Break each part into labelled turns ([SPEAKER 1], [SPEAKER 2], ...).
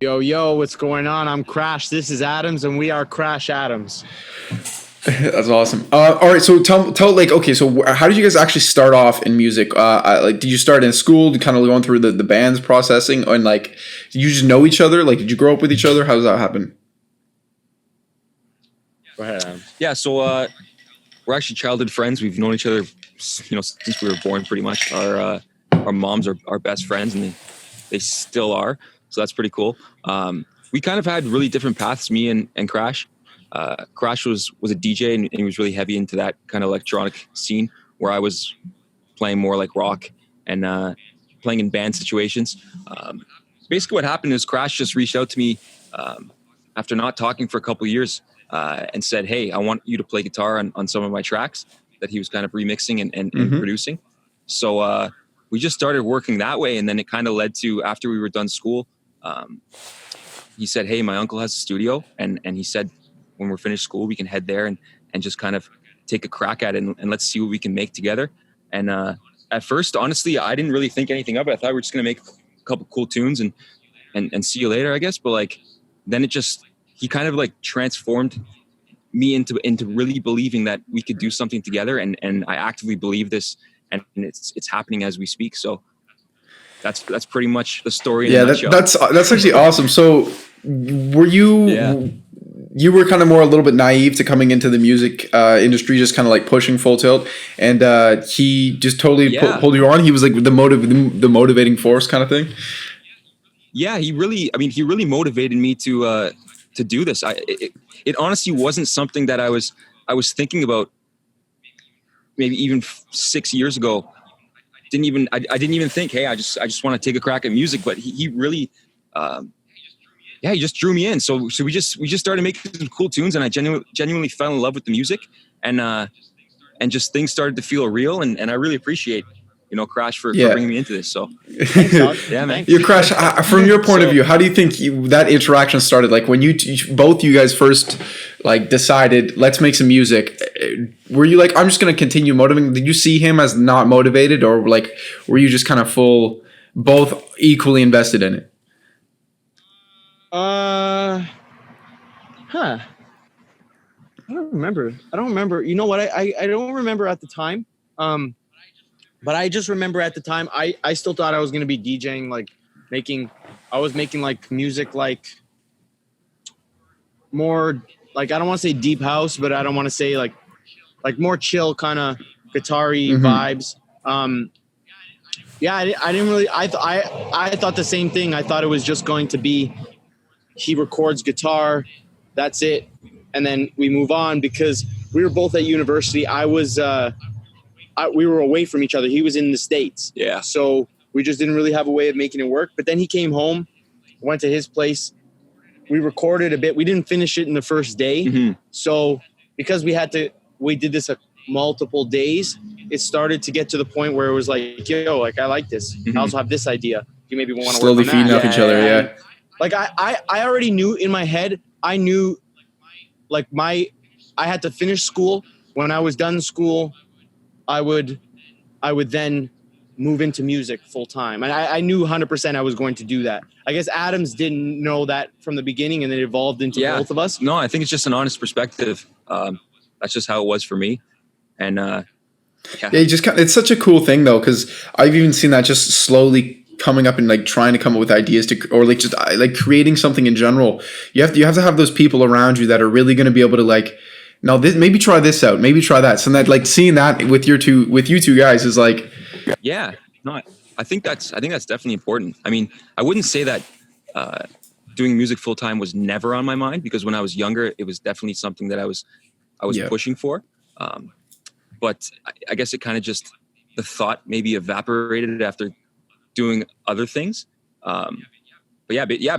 [SPEAKER 1] Yo, what's going on? I'm Crash. This is Adams, and we are Crash Adams.
[SPEAKER 2] That's awesome. All right, so tell like, okay, so how did you guys actually start off in music? Like, did you start in school, kind of going through the band's processing, and like, did you just know each other? Like, did you grow up with each other? How does that happen?
[SPEAKER 1] Go ahead, Adams.
[SPEAKER 3] Yeah, so we're actually childhood friends. We've known each other, since we were born, pretty much. Our moms are our best friends, and they still are. So that's pretty cool. We kind of had really different paths, me and Crash. Crash was a DJ, and he was really heavy into that kind of electronic scene, where I was playing more like rock and playing in band situations. Basically what happened is Crash just reached out to me after not talking for a couple of years and said, hey, I want you to play guitar on some of my tracks that he was kind of remixing and producing. So we just started working that way, and then it kind of led to, after we were done school, he said, hey, my uncle has a studio, and he said, when we're finished school, we can head there and just kind of take a crack at it, and let's see what we can make together. And at first, honestly, I didn't really think anything of it. I thought we were just going to make a couple cool tunes and see you later, I guess. But like, then he kind of like transformed me into really believing that we could do something together. And I actively believe this, and it's happening as we speak. So that's pretty much the story in a nutshell.
[SPEAKER 2] That's actually awesome. So were you...
[SPEAKER 3] Yeah.
[SPEAKER 2] You were kind of more a little bit naive to coming into the music industry, just kind of like pushing full tilt, and he just totally pulled you on. He was like the motivating force kind of thing.
[SPEAKER 3] Yeah, he really motivated me to do this. It honestly wasn't something that I was thinking about maybe even 6 years ago. I didn't even think, hey, I just want to take a crack at music. But he really. He just drew me in. So we just started making some cool tunes, and I genuinely fell in love with the music, and just things started to feel real, and I really appreciate, Crash for bringing me into this. So yeah, man.
[SPEAKER 2] Your Crash, from your point of view, how do you think that interaction started? Like when both you guys first like decided, let's make some music, were you like, I'm just going to continue motivating? Did you see him as not motivated, or like, were you just kind of both equally invested in it?
[SPEAKER 1] I don't remember. You know what? I don't remember at the time. But I just remember at the time, I still thought I was going to be DJing, like I was making like music, like more, like, I don't want to say deep house, but I don't want to say like more chill kind of guitar-y vibes. I didn't really, I thought the same thing. I thought it was just going to be, he records guitar, that's it, and then we move on, because we were both at university. We were away from each other. He was in the States.
[SPEAKER 3] Yeah.
[SPEAKER 1] So we just didn't really have a way of making it work. But then he came home, went to his place. We recorded a bit. We didn't finish it in the first day. So because we did this multiple days, it started to get to the point where it was like, yo, like, I like this. I also have this idea. You maybe want to
[SPEAKER 2] slowly feeding off each other. Yeah.
[SPEAKER 1] Like I already knew in my head, I knew like I had to finish school. When I was done school, I would then move into music full time. And I knew 100% I was going to do that. I guess Adams didn't know that from the beginning, and it evolved into both of us.
[SPEAKER 3] No, I think it's just an honest perspective. That's just how it was for me. And
[SPEAKER 2] it's such a cool thing though, because I've even seen that just slowly coming up and like trying to come up with ideas or like just like creating something in general. You have to have those people around you that are really going to be able to like, no, this, maybe try this out, maybe try that. So that, like, seeing that with you two guys is like,
[SPEAKER 3] yeah, no, I think that's definitely important. I mean, I wouldn't say that doing music full time was never on my mind, because when I was younger, it was definitely something that I was pushing for. But I guess it kind of just, the thought maybe evaporated after doing other things. But yeah,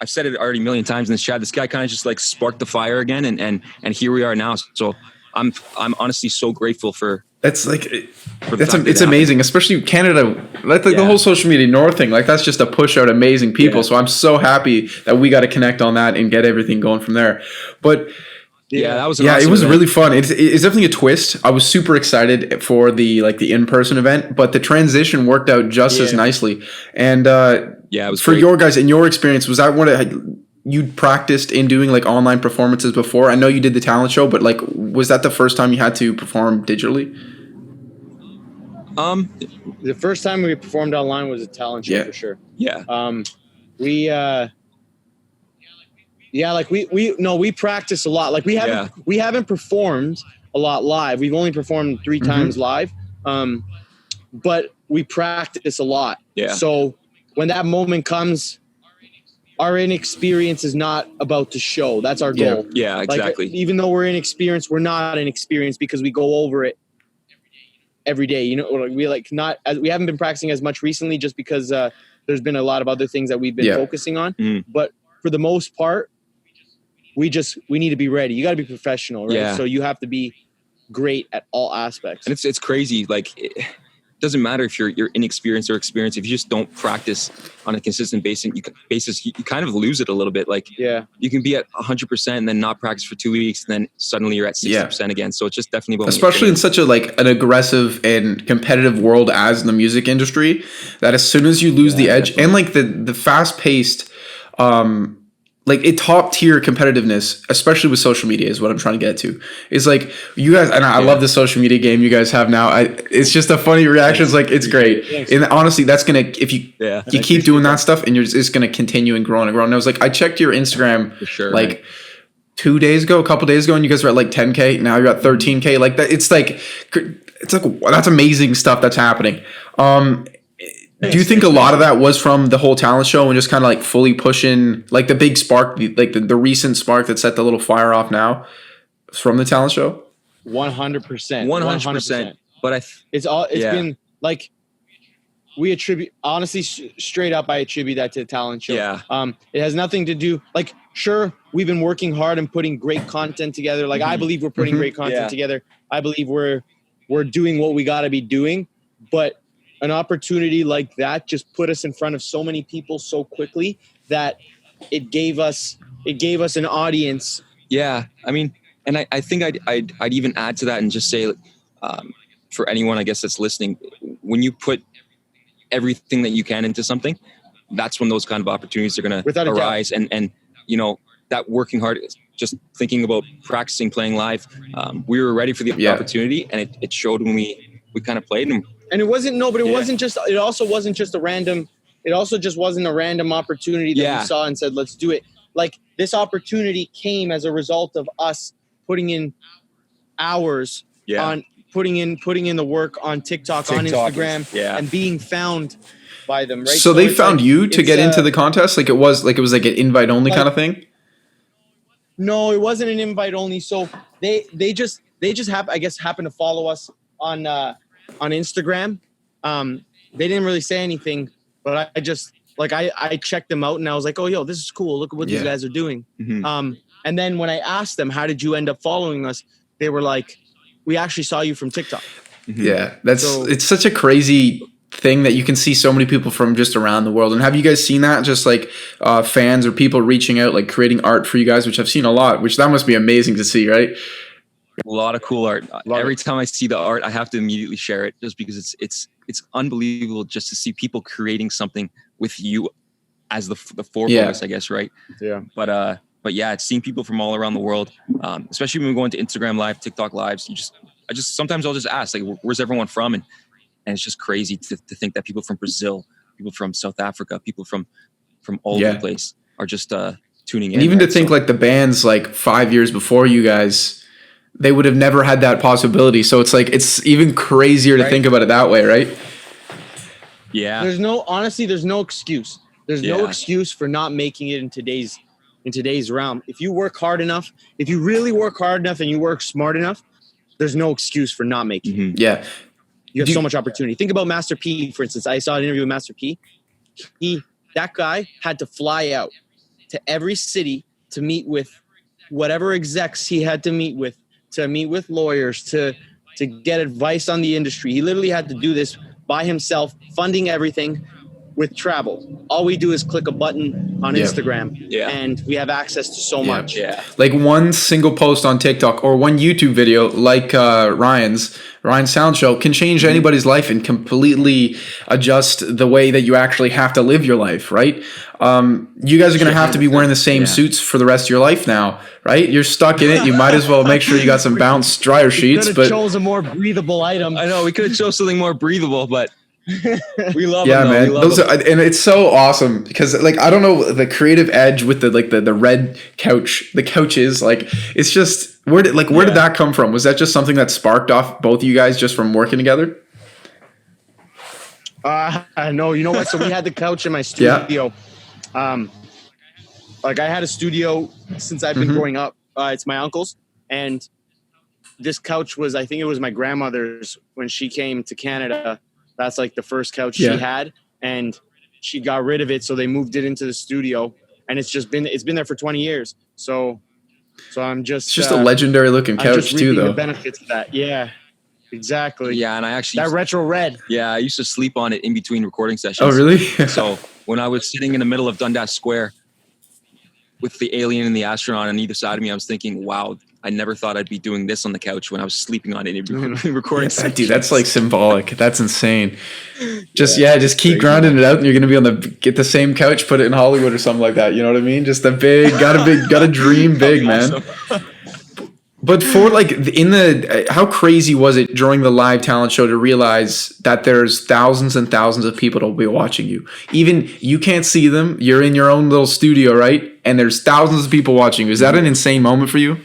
[SPEAKER 3] I've said it already a million times in this chat. This guy kind of just like sparked the fire again, and here we are now. So I'm honestly so grateful for.
[SPEAKER 2] It's like it's amazing, especially Canada. Like the whole social media North thing, like that's just a push out amazing people. So I'm so happy that we got to connect on that and get everything going from there. But
[SPEAKER 3] Yeah, that was an
[SPEAKER 2] Yeah, it
[SPEAKER 3] awesome
[SPEAKER 2] was
[SPEAKER 3] event.
[SPEAKER 2] really fun. It's definitely a twist. I was super excited for the in-person event, but the transition worked out just as
[SPEAKER 1] Yeah.
[SPEAKER 2] nicely. And
[SPEAKER 3] Yeah, it was
[SPEAKER 2] for
[SPEAKER 3] great.
[SPEAKER 2] your guys, in your experience, was that one you'd practiced in doing like online performances before? I know you did the talent show, but like, was that the first time you had to perform digitally?
[SPEAKER 1] The first time we performed online was a talent show
[SPEAKER 2] Yeah.
[SPEAKER 1] for sure.
[SPEAKER 3] Yeah.
[SPEAKER 1] We we practice a lot. Like we haven't performed a lot live. We've only performed 3 times live. But we practice a lot.
[SPEAKER 3] Yeah.
[SPEAKER 1] So when that moment comes, our inexperience is not about to show. That's our goal.
[SPEAKER 3] Yeah, exactly.
[SPEAKER 1] Like, even though we're inexperienced, we're not inexperienced because we go over it every day. You know, we we haven't been practicing as much recently just because there's been a lot of other things that we've been focusing on. But for the most part, we need to be ready. You got to be professional, right?
[SPEAKER 3] Yeah.
[SPEAKER 1] So you have to be great at all aspects.
[SPEAKER 3] And it's crazy. Like, it doesn't matter if you're inexperienced or experienced. If you just don't practice on a consistent basis, you kind of lose it a little bit. Like, you can be at 100% and then not practice for 2 weeks, and then suddenly you're at 60% again. So it's just definitely about
[SPEAKER 2] especially in such a an aggressive and competitive world as the music industry, that as soon as you lose the edge and like the fast paced, like a top tier competitiveness, especially with social media, is what I'm trying to get to. Is like you guys, and I love the social media game you guys have now. It's just a funny reaction. It's like, it's great. And honestly, that's gonna, if you keep doing that stuff, and it's gonna continue and grow and grow. And I was like, I checked your Instagram like 2 days ago, a couple days ago, and you guys were at like 10K. Now you're at 13K. Like that, it's like that's amazing stuff that's happening. Do you think a lot of that was from the whole talent show and just kind of like fully pushing like the big spark, like the recent spark that set the little fire off now from the talent show?
[SPEAKER 1] 100%.
[SPEAKER 3] 100%. But
[SPEAKER 1] it's been like, we attribute, honestly, straight up, I attribute that to the talent show.
[SPEAKER 3] Yeah.
[SPEAKER 1] It has nothing to do, like, sure, we've been working hard and putting great content together. Like, I believe we're putting great content together. I believe we're doing what we got to be doing, but an opportunity like that just put us in front of so many people so quickly that it gave us an audience.
[SPEAKER 3] Yeah, I mean, and I think I'd even add to that and just say, for anyone I guess that's listening, when you put everything that you can into something, that's when those kind of opportunities are going to arise. And you know, that working hard, just thinking about practicing playing live, we were ready for the opportunity, and it showed when we kind of played.
[SPEAKER 1] And it wasn't, it also wasn't just a random opportunity that we saw and said, let's do it. Like, this opportunity came as a result of us putting in hours on putting in the work on TikTok on Instagram, and being found by them, right?
[SPEAKER 2] So they found you to get into the contest? Like it was like an invite only kind of thing?
[SPEAKER 1] No, it wasn't an invite only. So they just happened to follow us on Instagram. They didn't really say anything, but I checked them out and I was like, oh, yo, this is cool. Look at what these guys are doing. And then when I asked them, how did you end up following us? They were like, we actually saw you from TikTok.
[SPEAKER 2] Yeah, it's such a crazy thing that you can see so many people from just around the world. And have you guys seen that? Just like fans or people reaching out, like creating art for you guys, which I've seen a lot, which that must be amazing to see, right?
[SPEAKER 3] A lot of cool art. Every time I see the art, I have to immediately share it, just because it's unbelievable just to see people creating something with you as the foremost, I guess, right? Yeah. But yeah, it's seeing people from all around the world, especially when we go into Instagram Live, TikTok Lives. Sometimes I'll just ask, like, where's everyone from? And it's just crazy to think that people from Brazil, people from South Africa, people from all over the place are just tuning in.
[SPEAKER 2] And even to think like the bands like 5 years before you guys, they would have never had that possibility. So it's like, it's even crazier to think about it that way, right?
[SPEAKER 3] Yeah.
[SPEAKER 1] There's no excuse. There's no excuse for not making it in today's realm. If you work hard enough, if you really work hard enough and you work smart enough, there's no excuse for not making it.
[SPEAKER 2] Yeah.
[SPEAKER 1] You have so much opportunity. Think about Master P, for instance. I saw an interview with Master P. That guy had to fly out to every city to meet with whatever execs he had to meet with lawyers, to get advice on the industry. He literally had to do this by himself, funding everything, with travel. All we do is click a button on Instagram, and we have access to so much.
[SPEAKER 3] Yeah.
[SPEAKER 2] Like one single post on TikTok or one YouTube video, like Ryan's Sound Show, can change anybody's life and completely adjust the way that you actually have to live your life, right? You guys are going to have to be wearing the same suits for the rest of your life now, right? You're stuck in it. You might as well make sure you got some bounce dryer sheets.
[SPEAKER 1] We could have chose a more breathable item.
[SPEAKER 3] I know, we could have chose something more breathable, but we love
[SPEAKER 2] yeah,
[SPEAKER 3] them,
[SPEAKER 2] man. And it's so awesome because, like, I don't know, the creative edge with the red couch, the couches, like, it's just where did that come from? Was that just something that sparked off both of you guys just from working together?
[SPEAKER 1] No, you know what? So we had the couch in my studio. Like, I had a studio since I've been growing up. It's my uncle's, and this couch was, I think it was my grandmother's when she came to Canada. That's like the first couch she had, and she got rid of it, so they moved it into the studio, and it's been there for 20 years. So I'm just
[SPEAKER 2] it's just a legendary looking couch too, though.
[SPEAKER 1] The benefits of that, yeah, exactly.
[SPEAKER 3] Yeah, and I actually
[SPEAKER 1] that retro red.
[SPEAKER 3] Yeah, I used to sleep on it in between recording sessions.
[SPEAKER 2] Oh, really?
[SPEAKER 3] So when I was sitting in the middle of Dundas Square with the alien and the astronaut on either side of me, I was thinking, wow, I never thought I'd be doing this on the couch when I was sleeping on it in recording sessions.
[SPEAKER 2] Dude, that's like symbolic. That's insane. Just keep grinding it out, and you're gonna be get the same couch, put it in Hollywood or something like that. You know what I mean? Just gotta dream big, man. But for like how crazy was it during the live talent show to realize that there's thousands and thousands of people that will be watching you? Even you can't see them. You're in your own little studio, right? And there's thousands of people watching you. Is that an insane moment for you?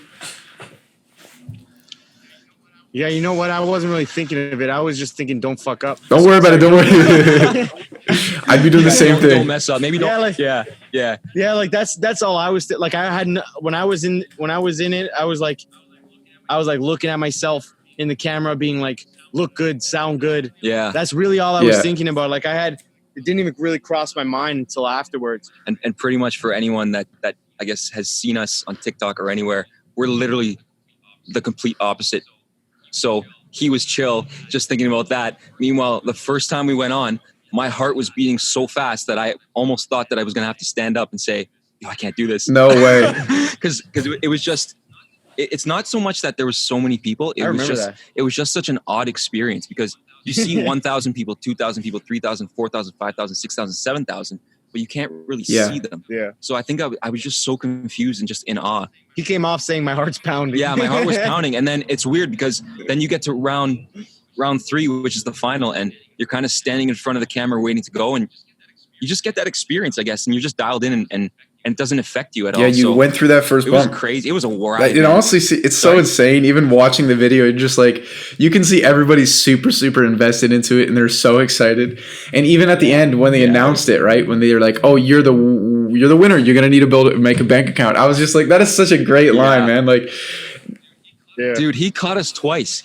[SPEAKER 1] Yeah, you know what? I wasn't really thinking of it. I was just thinking, don't fuck up.
[SPEAKER 2] Don't worry about it. Don't worry. I'd be doing the same thing.
[SPEAKER 3] Don't mess up. Maybe don't. Yeah,
[SPEAKER 1] like that's all I was like. I had when I was in it, I was like looking at myself in the camera, being like, look good, sound good.
[SPEAKER 3] Yeah,
[SPEAKER 1] that's really all I was thinking about. Like, it didn't even really cross my mind until afterwards.
[SPEAKER 3] And pretty much for anyone that I guess has seen us on TikTok or anywhere, we're literally the complete opposite. So he was chill, just thinking about that. Meanwhile, the first time we went on, my heart was beating so fast that I almost thought that I was going to have to stand up and say, yo, I can't do this.
[SPEAKER 2] No way.
[SPEAKER 3] Because it was just, it's not so much that there was so many people. It was just such an odd experience because you see 1,000 people, 2,000 people, 3,000, 4,000, 5,000, 6,000, 7,000, but you can't really see them.
[SPEAKER 1] Yeah.
[SPEAKER 3] So I think I was just so confused and just in awe.
[SPEAKER 1] He came off saying my heart's pounding.
[SPEAKER 3] Yeah, my heart was pounding. And then it's weird because then you get to round 3, which is the final, and you're kind of standing in front of the camera waiting to go, and you just get that experience, I guess, and you're just dialed in and it doesn't affect you at all.
[SPEAKER 2] Yeah, you went through that first bump.
[SPEAKER 3] It was crazy. It was a ride.
[SPEAKER 2] Honestly, it's so insane. Even watching the video, you're just like, you can see everybody's super, super invested into it, and they're so excited. And even at the end, when they announced it, right, when they were like, "Oh, you're the winner. You're gonna need to make a bank account." I was just like, that is such a great line, man. Like,
[SPEAKER 3] dude, he caught us twice.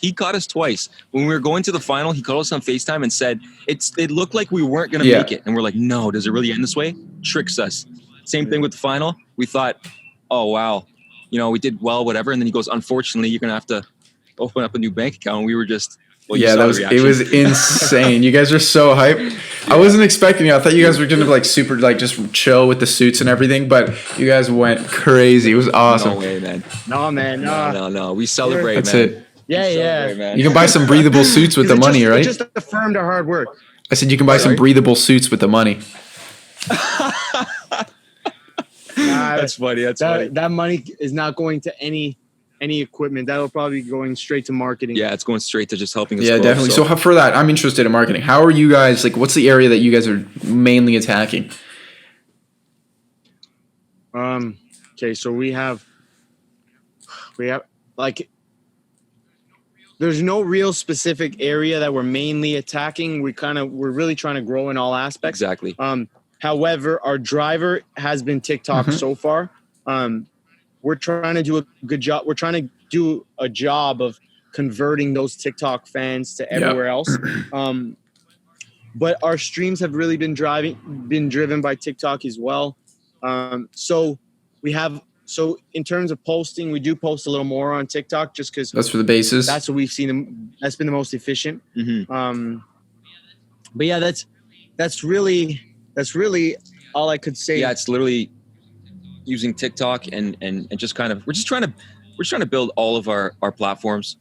[SPEAKER 3] When we were going to the final, he called us on FaceTime and said it looked like we weren't gonna make it, and we're like, no, does it really end this way? Tricks us. Same thing with the final. We thought, oh, wow, we did well, whatever. And then he goes, unfortunately, you're going to have to open up a new bank account. And we were just,
[SPEAKER 2] it was insane. You guys are so hyped. I wasn't expecting it. I thought you guys were going to like super, like just chill with the suits and everything, but you guys went crazy. It was awesome.
[SPEAKER 3] No way, man.
[SPEAKER 1] No, man.
[SPEAKER 3] No. We celebrate,
[SPEAKER 2] That's
[SPEAKER 3] man.
[SPEAKER 2] it.
[SPEAKER 1] Yeah.
[SPEAKER 3] Man.
[SPEAKER 2] You can buy some breathable suits with the money, right?
[SPEAKER 1] It just affirmed our hard work.
[SPEAKER 2] I said you can buy some breathable suits with the money.
[SPEAKER 3] That's funny.
[SPEAKER 1] That money is not going to any equipment. That will probably be going straight to marketing.
[SPEAKER 3] Yeah, it's going straight to just helping us.
[SPEAKER 2] Yeah, definitely. So for that, I'm interested in marketing. How are you guys, like, what's the area that you guys are mainly attacking?
[SPEAKER 1] Okay, so we have like, there's no real specific area that we're mainly attacking. We're really trying to grow in all aspects.
[SPEAKER 3] Exactly.
[SPEAKER 1] However, our driver has been TikTok so far. We're trying to do a good job. We're trying to do a job of converting those TikTok fans to everywhere else. But our streams have really been driven by TikTok as well. So in terms of posting, we do post a little more on TikTok just because
[SPEAKER 2] that's for the bases.
[SPEAKER 1] That's what we've seen. That's been the most efficient.
[SPEAKER 3] Mm-hmm.
[SPEAKER 1] But yeah, that's really that's really all I could say.
[SPEAKER 3] Yeah, it's literally using TikTok and just kind of we're just trying to build all of our platforms,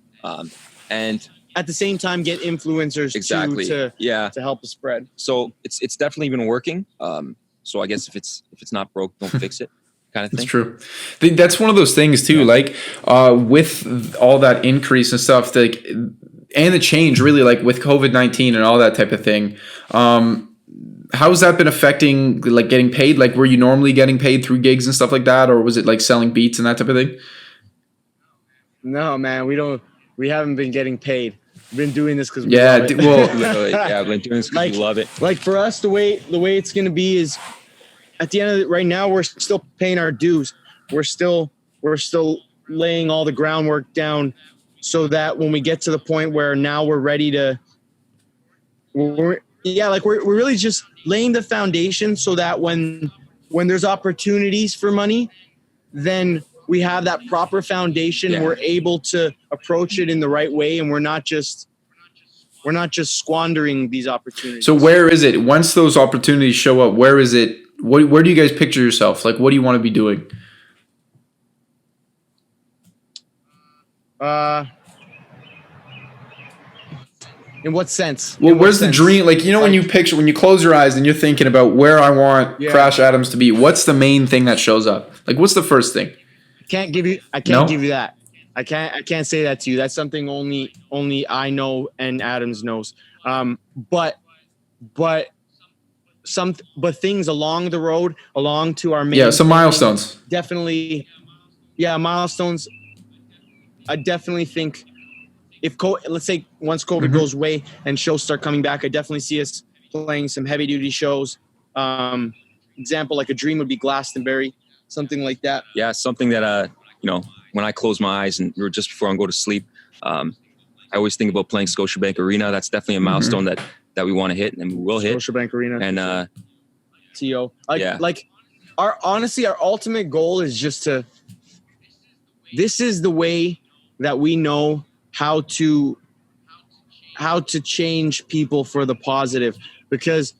[SPEAKER 3] and
[SPEAKER 1] at the same time get influencers
[SPEAKER 3] exactly
[SPEAKER 1] to
[SPEAKER 3] yeah.
[SPEAKER 1] to help us spread.
[SPEAKER 3] So it's definitely been working. So I guess if it's not broke, don't fix it, kind of thing.
[SPEAKER 2] It's true. That's one of those things too. Like with all that increase and stuff, like and the change really, like with COVID-19 and all that type of thing. How's that been affecting like getting paid? Like, were you normally getting paid through gigs and stuff like that, or was it like selling beats and that type of thing?
[SPEAKER 1] No, man, we haven't been getting paid. We've been doing this because we
[SPEAKER 2] Yeah,
[SPEAKER 1] love it.
[SPEAKER 3] Literally, yeah, I've been doing this because
[SPEAKER 1] Like-
[SPEAKER 3] we love it.
[SPEAKER 1] Like for us, the way it's gonna be is at the end of it. Right now, we're still paying our dues. We're still laying all the groundwork down, so that when we get to the point where now we're ready to, we're really just laying the foundation so that when there's opportunities for money, then we have that proper foundation.
[SPEAKER 3] Yeah.
[SPEAKER 1] We're able to approach it in the right way, and we're not just squandering these opportunities.
[SPEAKER 2] So where is it once those opportunities show up? Where is it? Where do you guys picture yourself? Like, what do you want to be doing?
[SPEAKER 1] In what sense?
[SPEAKER 2] Well,
[SPEAKER 1] In what
[SPEAKER 2] where's the
[SPEAKER 1] sense?
[SPEAKER 2] dream? Like, you know, when you close your eyes and you're thinking about where I want
[SPEAKER 1] Yeah.
[SPEAKER 2] Crash Adams to be, what's the main thing that shows up? Like, what's the first thing?
[SPEAKER 1] I can't give you that. I can't say that to you. That's something only I know and Adams knows. But things along the road, along to our main.
[SPEAKER 2] Yeah, some milestones.
[SPEAKER 1] Definitely, yeah, milestones. I definitely think if let's say once COVID goes away and shows start coming back, I definitely see us playing some heavy duty shows. Example, like a dream would be Glastonbury, something like that.
[SPEAKER 3] Yeah, something that when I close my eyes and just before I go to sleep, I always think about playing Scotiabank Arena. That's definitely a milestone that we want to hit and we will hit.
[SPEAKER 1] Scotiabank Arena
[SPEAKER 3] And
[SPEAKER 1] TO.
[SPEAKER 3] Yeah.
[SPEAKER 1] Like our ultimate goal is just to. This is the way that we know how to change people for the positive, because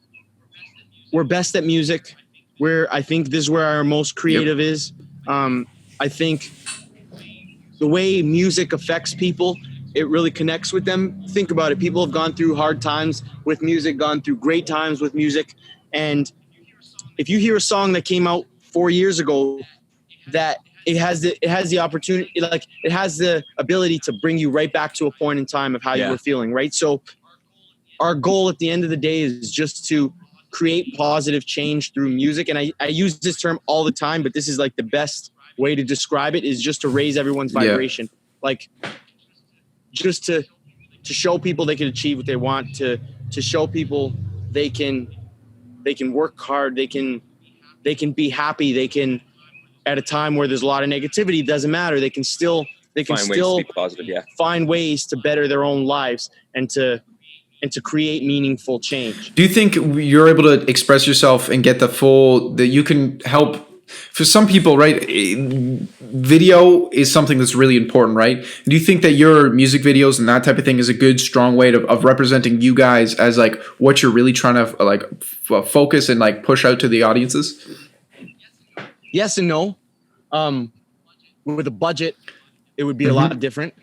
[SPEAKER 1] we're best at music. I think this is where our most creative is. I think the way music affects people, it really connects with them. Think about it. People have gone through hard times with music, gone through great times with music. And if you hear a song that came out 4 years ago, that it has the opportunity, like it has the ability to bring you right back to a point in time of how you were feeling, right? So our goal at the end of the day is just to create positive change through music. And I use this term all the time, but this is like the best way to describe it, is just to raise everyone's vibration. Like just to show people they can achieve what they want, to show people they can work hard, they can be happy, they can, at a time where there's a lot of negativity, it doesn't matter. They can still
[SPEAKER 3] find ways to be positive,
[SPEAKER 1] find ways to better their own lives and to create meaningful change.
[SPEAKER 2] Do you think you're able to express yourself and get that you can help? For some people, right, video is something that's really important, right? Do you think that your music videos and that type of thing is a good, strong way of representing you guys as like what you're really trying to like focus and like push out to the audiences?
[SPEAKER 1] Yes and no. With a budget, it would be a lot different.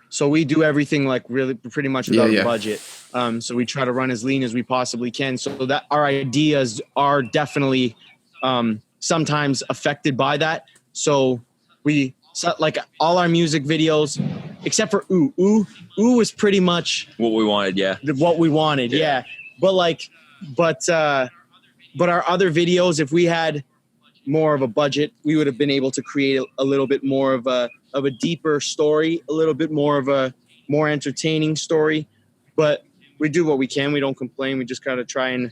[SPEAKER 1] So we do everything like really pretty much without a budget. So we try to run as lean as we possibly can, so that our ideas are definitely sometimes affected by that. So like all our music videos, except for Ooh was pretty much
[SPEAKER 3] what we wanted.
[SPEAKER 1] What we wanted. Yeah. But our other videos, if we had more of a budget, we would have been able to create a little bit more of a deeper story, a little bit more of a more entertaining story. But we do what we can. We don't complain. We just kind of try and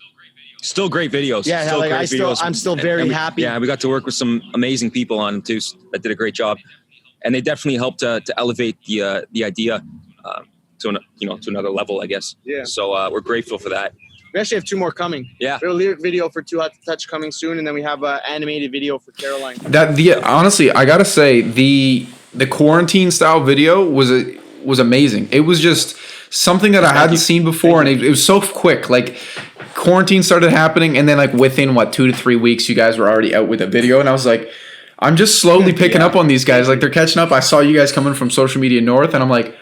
[SPEAKER 3] still great videos.
[SPEAKER 1] Yeah,
[SPEAKER 3] still
[SPEAKER 1] like
[SPEAKER 3] great
[SPEAKER 1] I'm still very happy.
[SPEAKER 3] Yeah, we got to work with some amazing people on them too that did a great job, and they definitely helped to elevate the idea to another level, I guess.
[SPEAKER 1] Yeah.
[SPEAKER 3] So we're grateful for that.
[SPEAKER 1] We actually have 2 more coming.
[SPEAKER 3] Yeah.
[SPEAKER 1] We have a lyric video for Too Hot to Touch coming soon, and then we have an animated video for Caroline.
[SPEAKER 2] Honestly, I gotta say the quarantine style video was amazing. It was just something that I hadn't seen before, and it was so quick. Like quarantine started happening, and then like within 2 to 3 weeks, you guys were already out with a video, and I was like, I'm just slowly picking up on these guys. Like they're catching up. I saw you guys coming from Social Media North, and I'm like,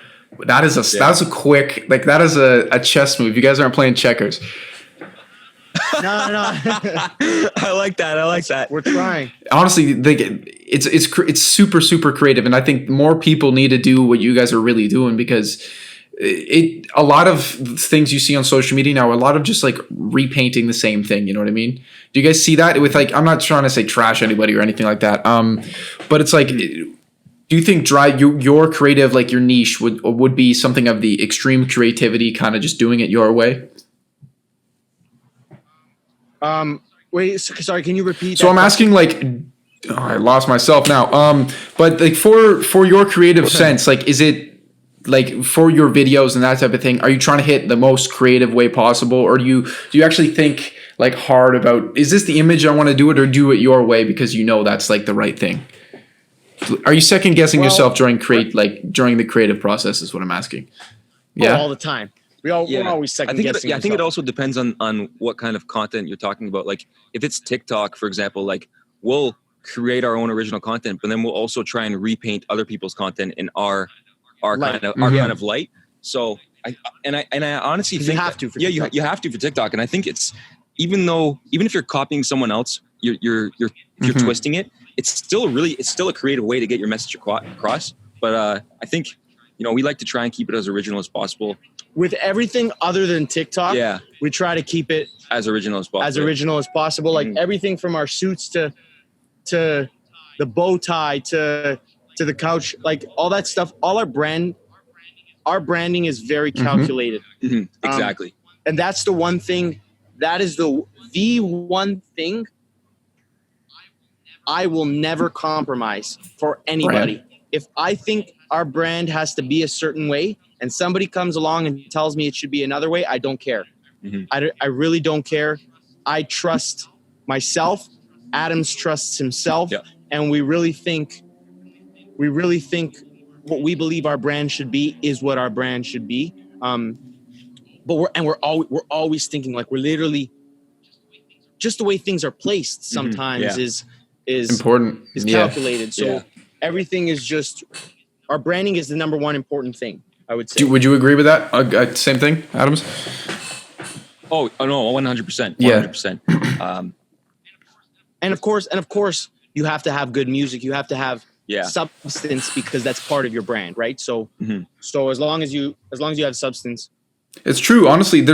[SPEAKER 2] that's a quick, like that is a chess move. You guys aren't playing checkers.
[SPEAKER 1] No.
[SPEAKER 3] I like that.
[SPEAKER 1] We're trying.
[SPEAKER 2] Honestly, it's super super creative, and I think more people need to do what you guys are really doing, because a lot of things you see on social media now, a lot of just like repainting the same thing. You know what I mean? Do you guys see that with like? I'm not trying to say trash anybody or anything like that. But it's like, do you think your creative, like your niche would be something of the extreme creativity, kind of just doing it your way?
[SPEAKER 1] Wait, sorry, can you repeat?
[SPEAKER 2] So I'm asking like, I lost myself now. But like for your creative sense, like, is it like for your videos and that type of thing, are you trying to hit the most creative way possible, or do you actually think like hard about, is this the image I want to do it, or do it your way because you know that's like the right thing? Are you second guessing yourself during the creative process is what I'm asking? Yeah,
[SPEAKER 1] all the time. We're always second guessing.
[SPEAKER 3] I think it also depends on what kind of content you're talking about. Like if it's TikTok, for example, like we'll create our own original content, but then we'll also try and repaint other people's content in our kind of light. So I honestly think
[SPEAKER 1] you have to.
[SPEAKER 3] You have to for TikTok, and I think it's even if you're copying someone else, you're twisting it. It's still a creative way to get your message across. But I think we like to try and keep it as original as possible.
[SPEAKER 1] With everything other than TikTok, we try to keep it
[SPEAKER 3] as original as possible.
[SPEAKER 1] Like everything from our suits to the bow tie to the couch, like all that stuff. All our branding is very calculated.
[SPEAKER 3] Exactly.
[SPEAKER 1] And that's the one thing. That is the one thing I will never compromise for anybody. Right. If I think our brand has to be a certain way, and somebody comes along and tells me it should be another way, I don't care. I really don't care. I trust myself. Adams trusts himself. And we really think what we believe our brand should be is what our brand should be. But we're always thinking, like, we're literally just the way things are placed sometimes is
[SPEAKER 2] important,
[SPEAKER 1] is calculated. So everything is just, our branding is the number one important thing, I would say.
[SPEAKER 2] Would you agree with that? Same thing, Adams?
[SPEAKER 3] Oh no, 100%. 100%.
[SPEAKER 1] And of course, you have to have good music. You have to have substance, because that's part of your brand, right? So, so as long as you have substance.
[SPEAKER 2] It's true. Honestly,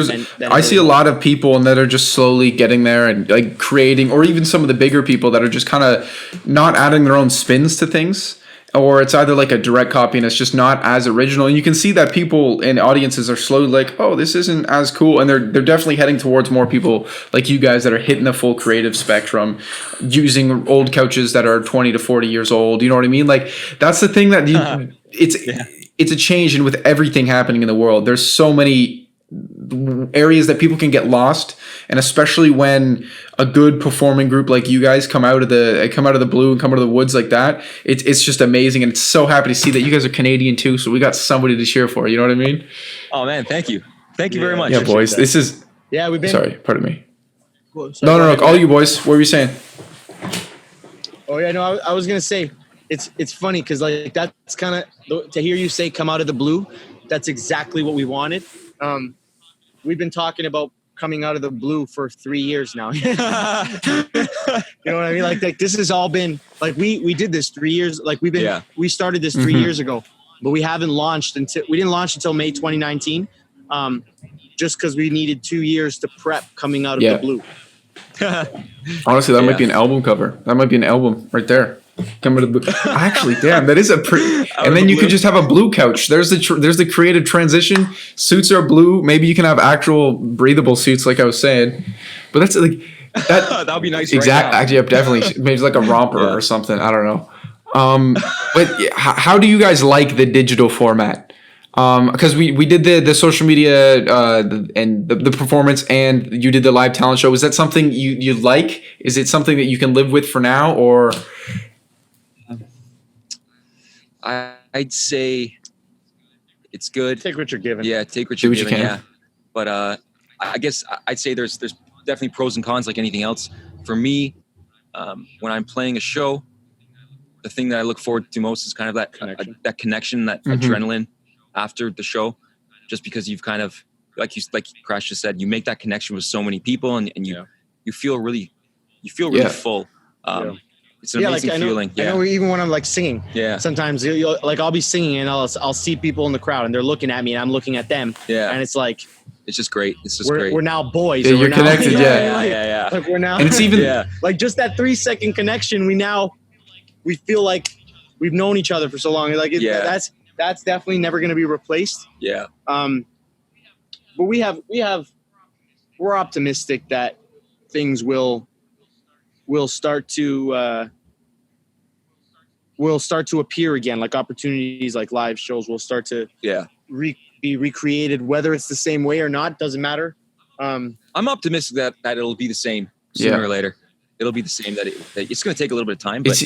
[SPEAKER 2] I see a lot of people that are just slowly getting there and like creating, or even some of the bigger people that are just kind of not adding their own spins to things, or it's either like a direct copy and it's just not as original. And you can see that people and audiences are slowly like, oh, this isn't as cool. And they're definitely heading towards more people like you guys that are hitting the full creative spectrum, using old couches that are 20 to 40 years old. You know what I mean? Like that's the thing that it's a change. And with everything happening in the world, there's so many areas that people can get lost, and especially when a good performing group like you guys come out of the blue and come out of the woods like that, it's just amazing. And it's so happy to see that you guys are Canadian too, so we got somebody to cheer for. You know what I mean?
[SPEAKER 3] Oh man, thank you very much.
[SPEAKER 2] Yeah, boys, this is
[SPEAKER 1] we've been,
[SPEAKER 2] sorry, pardon me.
[SPEAKER 1] Cool.
[SPEAKER 2] No, all you boys, what were you saying?
[SPEAKER 1] Oh yeah, no, I was gonna say it's funny because like that's kind of, to hear you say come out of the blue, that's exactly what we wanted. We've been talking about coming out of the blue for 3 years now. You know what I mean? Like this has all been like, we did this 3 years. Like we started this 3 years ago, but we didn't launch until May 2019. Just cause we needed 2 years to prep coming out of the blue.
[SPEAKER 2] Honestly, that might be an album cover. That might be an album right there. Come to the actually, damn, that is a pretty. And then you could just have a blue couch. There's the creative transition. Suits are blue. Maybe you can have actual breathable suits, like I was saying. But that's like that.
[SPEAKER 3] That would be nice.
[SPEAKER 2] Exactly.
[SPEAKER 3] Right,
[SPEAKER 2] actually, definitely. Maybe like a romper or something. I don't know. But how do you guys like the digital format? Because we did the social media and the performance, and you did the live talent show. Is that something you like? Is it something that you can live with for now, or?
[SPEAKER 3] I'd say it's good.
[SPEAKER 1] Take what you're given.
[SPEAKER 3] Yeah, take what you're given. Yeah, but I guess I'd say there's definitely pros and cons like anything else. For me, when I'm playing a show, the thing that I look forward to most is kind of that connection, that adrenaline after the show, just because you've kind of, like Crash just said, you make that connection with so many people, and you feel really full. It's an amazing feeling.
[SPEAKER 1] I know even when I'm like singing.
[SPEAKER 3] Yeah.
[SPEAKER 1] Sometimes like I'll be singing and I'll see people in the crowd and they're looking at me and I'm looking at them.
[SPEAKER 3] Yeah.
[SPEAKER 1] And it's like,
[SPEAKER 3] it's just great. It's just
[SPEAKER 1] we're,
[SPEAKER 3] great.
[SPEAKER 1] We're now boys.
[SPEAKER 2] Yeah, you're connected.
[SPEAKER 3] Yeah.
[SPEAKER 1] Like we're now.
[SPEAKER 2] And it's even
[SPEAKER 1] like just that 3-second connection. We feel like we've known each other for so long. Like that's definitely never going to be replaced.
[SPEAKER 3] Yeah.
[SPEAKER 1] But we're optimistic that things will start to appear again, like opportunities like live shows will start to be recreated, whether it's the same way or not, doesn't matter.
[SPEAKER 3] I'm optimistic that it'll be the same sooner or later. It'll be the same, that it's going to take a little bit of time, but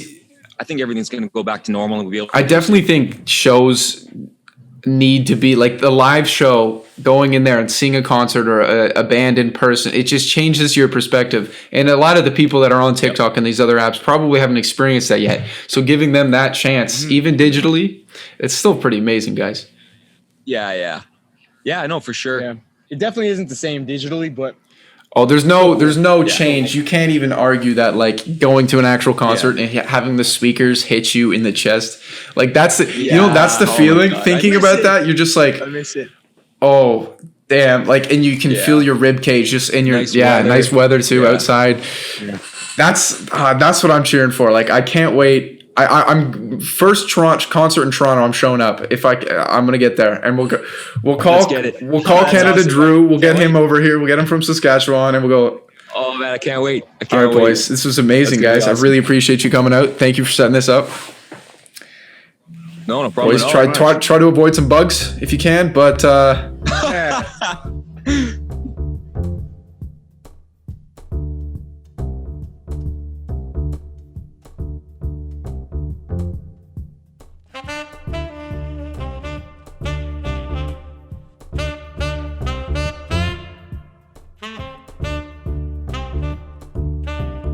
[SPEAKER 3] I think everything's going to go back to normal and we'll be able to.
[SPEAKER 2] I definitely think shows need to be like the live show, going in there and seeing a concert or a band in person. It just changes your perspective. And a lot of the people that are on TikTok and these other apps probably haven't experienced that yet. So giving them that chance, even digitally, it's still pretty amazing, guys.
[SPEAKER 3] Yeah, I know for sure.
[SPEAKER 1] Yeah. It definitely isn't the same digitally, but
[SPEAKER 2] there's no change. You can't even argue that, like, going to an actual concert and having the speakers hit you in the chest, like that's the that's the feeling. Thinking about that, you're just like,
[SPEAKER 1] I miss it.
[SPEAKER 2] Oh damn! Like, and you can feel your rib cage just in your nice weather too outside. Yeah. That's what I'm cheering for. Like, I can't wait. I'm first concert in Toronto. I'm showing up. I'm gonna get there, and we'll call Canada awesome. Drew. We'll get him over here. We'll get him from Saskatchewan, and we'll go.
[SPEAKER 3] Oh man, I can't wait!
[SPEAKER 2] All right, boys. This was amazing, guys. Awesome. I really appreciate you coming out. Thank you for setting this up.
[SPEAKER 3] No problem.
[SPEAKER 2] Boys, try to avoid some bugs if you can, but